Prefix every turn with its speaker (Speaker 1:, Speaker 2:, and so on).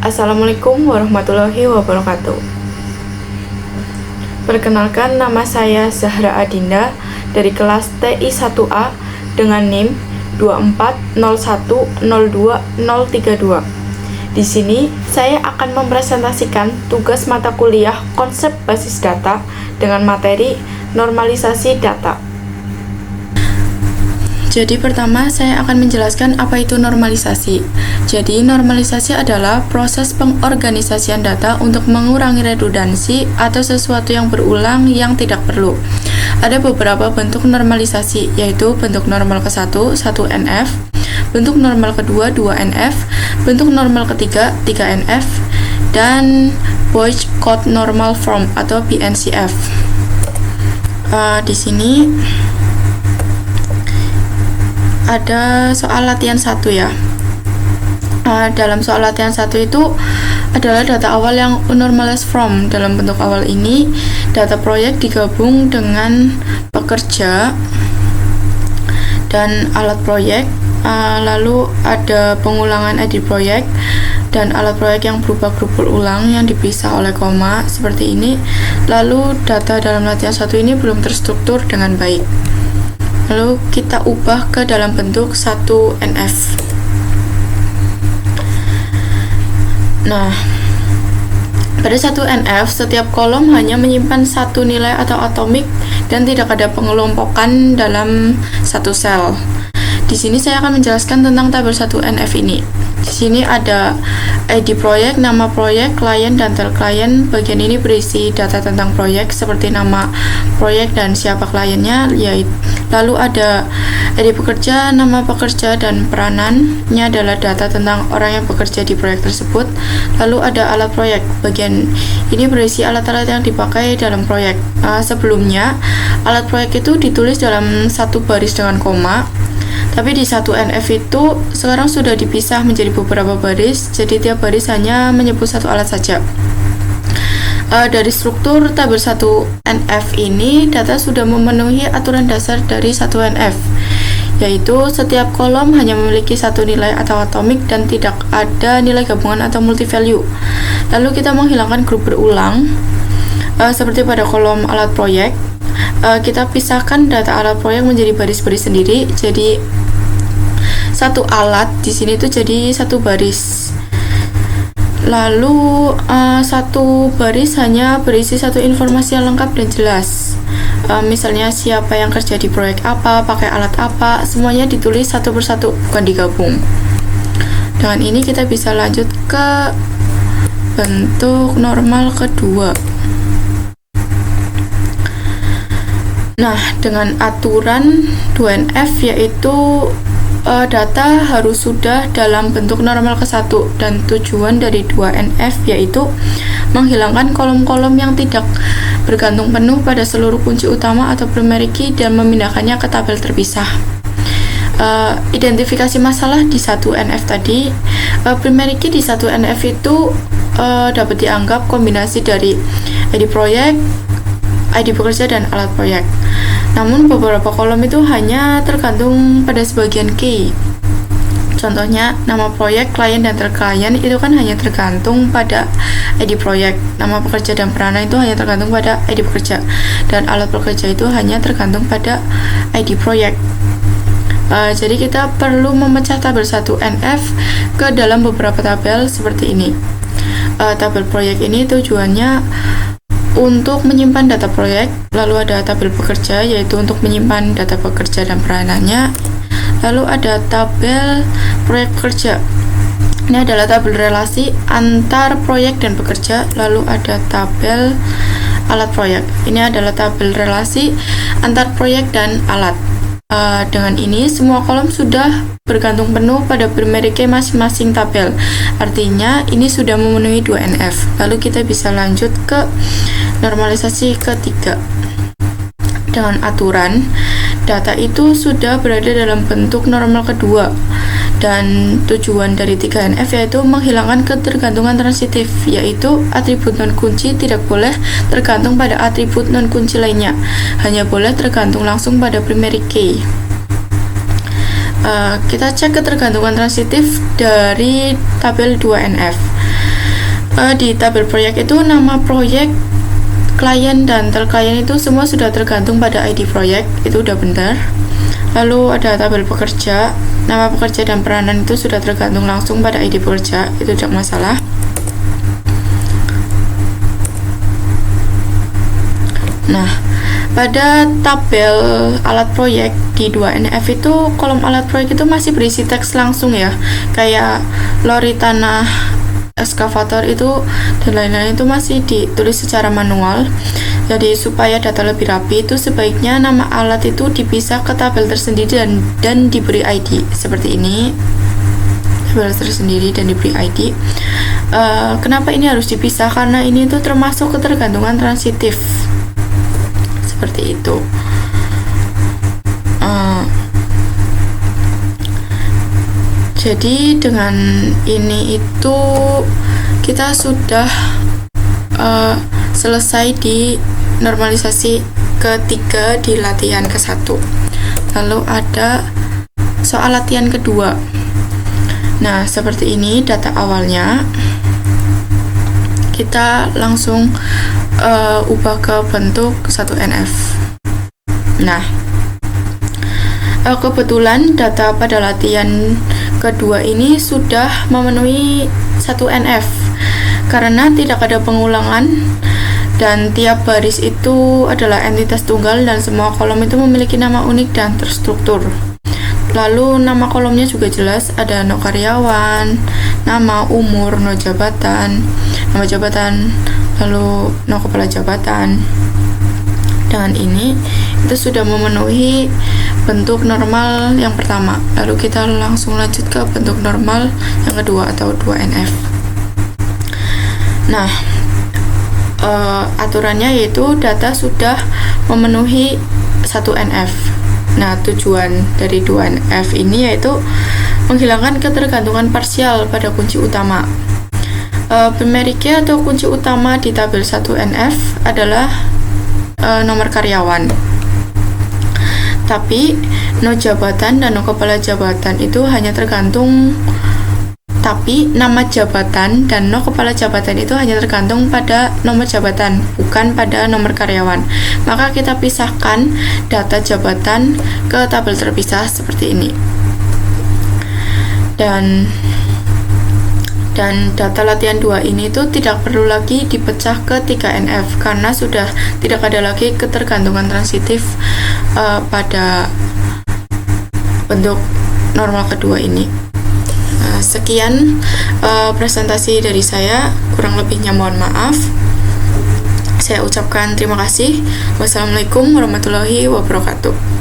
Speaker 1: Assalamualaikum warahmatullahi wabarakatuh. Perkenalkan, nama saya Zahra Adinda dari kelas TI 1A dengan NIM 240102032. Di sini saya akan mempresentasikan tugas mata kuliah konsep basis data dengan materi normalisasi data. Jadi pertama saya akan menjelaskan apa itu normalisasi. Jadi normalisasi adalah proses pengorganisasian data untuk mengurangi redundansi atau sesuatu yang berulang yang tidak perlu. Ada beberapa bentuk normalisasi, yaitu bentuk normal ke-1, 1NF, bentuk normal kedua, 2NF, bentuk normal ketiga, 3NF, dan Boyce Codd Normal Form atau BNCF. Di sini ada soal latihan 1 ya. Dalam soal latihan 1 itu adalah data awal yang normalized from. Dalam bentuk awal ini, data proyek digabung dengan pekerja dan alat proyek. Lalu ada pengulangan edit proyek dan alat proyek yang berubah grup berulang yang dipisah oleh koma seperti ini. Lalu data dalam latihan 1 ini belum terstruktur dengan baik. Lalu kita ubah ke dalam bentuk 1NF. Nah, pada 1NF setiap kolom hanya menyimpan satu nilai atau atomik dan tidak ada pengelompokan dalam satu sel. Di sini saya akan menjelaskan tentang tabel 1NF ini. Di sini ada ID proyek, nama proyek, klien, dan tel klien. Bagian ini berisi data tentang proyek seperti nama proyek dan siapa kliennya. Lalu ada ID pekerja, nama pekerja, dan peranannya adalah data tentang orang yang bekerja di proyek tersebut. Lalu ada alat proyek. Bagian ini berisi alat-alat yang dipakai dalam proyek. Sebelumnya, alat proyek itu ditulis dalam satu baris dengan koma. Tapi di 1NF itu sekarang sudah dipisah menjadi beberapa baris, jadi tiap baris hanya menyebut satu alat saja. Dari struktur tabel 1NF ini, data sudah memenuhi aturan dasar dari 1NF, yaitu setiap kolom hanya memiliki satu nilai atau atomik dan tidak ada nilai gabungan atau multivalue. Lalu kita menghilangkan grup berulang, seperti pada kolom alat proyek. Kita pisahkan data alat proyek menjadi baris-baris sendiri. Jadi satu alat di sini tuh jadi satu baris. Lalu satu baris hanya berisi satu informasi yang lengkap dan jelas. Misalnya siapa yang kerja di proyek apa, pakai alat apa, semuanya ditulis satu persatu, bukan digabung. Dengan ini kita bisa lanjut ke bentuk normal kedua. Nah, dengan aturan 2NF yaitu data harus sudah dalam bentuk normal ke-1, dan tujuan dari 2NF yaitu menghilangkan kolom-kolom yang tidak bergantung penuh pada seluruh kunci utama atau primary key dan memindahkannya ke tabel terpisah. Identifikasi masalah di 1NF tadi, primary key di 1NF itu dapat dianggap kombinasi dari ID proyek, ID pekerja, dan alat proyek. Namun beberapa kolom itu hanya tergantung pada sebagian key. Contohnya nama proyek, klien, dan tel klien itu kan hanya tergantung pada ID proyek. Nama pekerja dan peranan itu hanya tergantung pada ID pekerja, dan alat pekerja itu hanya tergantung pada ID proyek. Jadi kita perlu memecah tabel 1NF ke dalam beberapa tabel seperti ini. Tabel proyek ini tujuannya untuk menyimpan data proyek, lalu ada tabel pekerja yaitu untuk menyimpan data pekerja dan peranannya, lalu ada tabel proyek pekerja. Ini adalah tabel relasi antar proyek dan pekerja, lalu ada tabel alat proyek. Ini adalah tabel relasi antar proyek dan alat. Dengan ini semua kolom sudah bergantung penuh pada primary key masing-masing tabel. Artinya ini sudah memenuhi 2NF. Lalu kita bisa lanjut ke normalisasi ketiga. Dengan aturan data itu sudah berada dalam bentuk normal kedua, dan tujuan dari 3NF yaitu menghilangkan ketergantungan transitif, yaitu atribut non-kunci tidak boleh tergantung pada atribut non-kunci lainnya, hanya boleh tergantung langsung pada primary key. Kita cek ketergantungan transitif dari tabel 2NF. di tabel proyek itu nama proyek, klien, dan klien itu semua sudah tergantung pada ID proyek, itu udah benar. Lalu ada tabel pekerja, nama pekerja dan peranan itu sudah tergantung langsung pada ID pekerja, itu tidak masalah. Nah, pada tabel alat proyek di 2NF itu kolom alat proyek itu masih berisi teks langsung ya, kayak lori tanah, eskavator itu dan lain-lain itu masih ditulis secara manual. Jadi supaya data lebih rapi itu sebaiknya nama alat itu dipisah ke tabel tersendiri dan diberi ID seperti ini, tabel tersendiri dan diberi ID. Kenapa ini harus dipisah? Karena ini itu termasuk ketergantungan transitif seperti itu. Jadi dengan ini itu kita sudah selesai di normalisasi ketiga di latihan ke-1. Lalu ada soal latihan kedua. Nah, seperti ini data awalnya. Kita langsung ubah ke bentuk 1NF. Nah, kebetulan data pada latihan kedua ini sudah memenuhi 1NF karena tidak ada pengulangan dan tiap baris itu adalah entitas tunggal dan semua kolom itu memiliki nama unik dan terstruktur. Lalu nama kolomnya juga jelas, ada no karyawan, nama, umur, no jabatan, nama jabatan, lalu no kepala jabatan. Dengan ini itu sudah memenuhi bentuk normal yang pertama. Lalu kita langsung lanjut ke bentuk normal yang kedua atau 2NF. Nah, aturannya yaitu data sudah memenuhi 1NF. Nah, tujuan dari 2NF ini yaitu menghilangkan ketergantungan parsial pada kunci utama. Primary key atau kunci utama di tabel 1NF adalah nomor karyawan. Tapi no jabatan dan no kepala jabatan itu hanya tergantung. Tapi nama jabatan dan no kepala jabatan itu hanya tergantung pada nomor jabatan, bukan pada nomor karyawan. Maka kita pisahkan data jabatan ke tabel terpisah seperti ini. Dan data latihan 2 ini tuh tidak perlu lagi dipecah ke 3NF karena sudah tidak ada lagi ketergantungan transitif pada bentuk normal kedua ini. Sekian presentasi dari saya, kurang lebihnya mohon maaf. Saya ucapkan terima kasih. Wassalamualaikum warahmatullahi wabarakatuh.